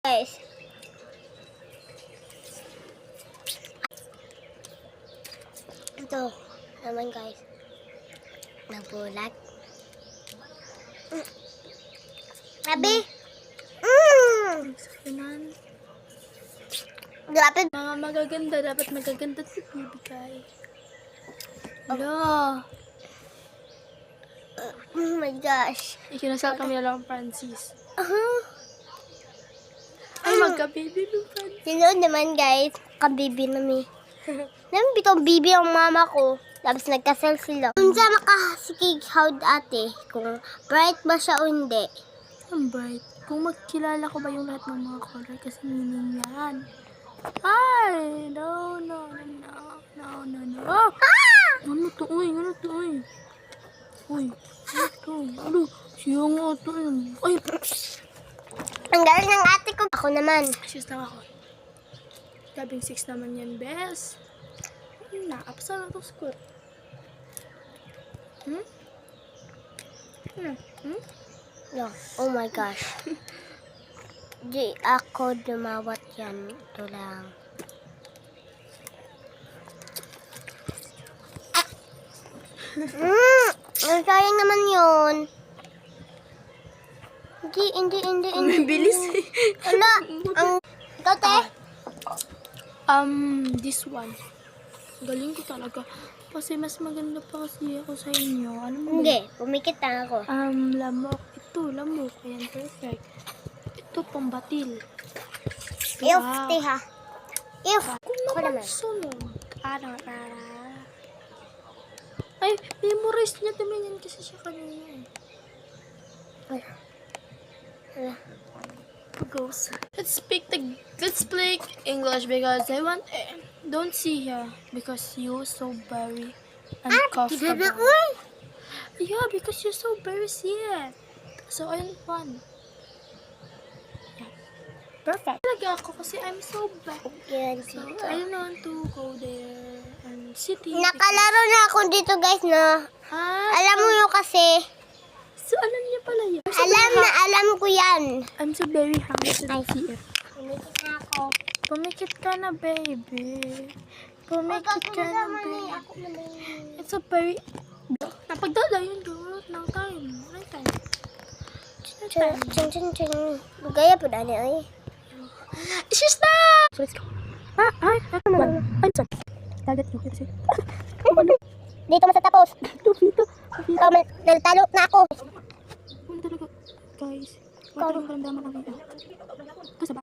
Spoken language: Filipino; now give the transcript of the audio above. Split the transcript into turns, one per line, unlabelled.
Guys. Ito naman guys. Nabulat. Grabe.
Sakinan.
Grabe.
Mga magaganda, dapat magaganda at bibigay. Hello.
Oh my gosh.
Ikinasal kami na lang Francis. Ay,
Mm.
magka-baby ng Francis.
Sino naman guys, kabibi namin. Naman bitong bibi ang mama ko. Tapos nagkasal sila. Kung saan makasikig howd ate, kung bright ba siya o hindi.
Ang bright. Kung magkilala ko ba yung lahat ng mga color kasi meaning yan. Ay, no. Ah! Ano to, uy? Ano to, uy? Uy, ano to? Ano? Siya nga to. Ay,
Ang galing ng ate ko. Ako naman.
sis lang ako. Labing 6 naman yan, bes. Ayun na, apsa na to school. Hmm?
No. Oh my gosh. Di ako dumawat yan. Ito lang. Ang sayang naman yun. Hindi.
Bilis eh.
Wala. Ang... Ikaw, te?
This one. Galing ko talaga. Kasi mas maganda pa kasi ako sa inyo. Ano mo?
Hindi. Pumikit na ako.
Lamok. Ito, lamok. Ayan, perfect. Ito, pambatil.
If, te ha. If.
Kung
Ako naman.
sunog. Ay, memorize niya naman yan kasi siya kanina. Goes. Let's speak English because I want don't see her because you're so very uncomfortable. Yeah, because you're so very sad. So I don't want. Yeah. Perfect. Talaga ako kasi I'm so bad.
Yan.
So I don't want to go there and sit here.
Nakalaro na ako dito guys, no? Alam mo yun kasi.
So alam niya pala yun.
Alam ko yan.
I'm so very hungry to see it.
Pumikit na ako.
Pumikit ka na, baby. Pumikit ka na, baby.
Ako naman.
It's a very... Napagdala yung durot ng time. Ano time?
Ching. Gaya po dani ay.
She's na! So let's go. Ay, sorry. Dagat yung kasi.
Dito mo sa tapos.
Dito.
Naltalo na ako.
Ano talaga, guys? Wala talagang karamdaman ng ito. Basta ba?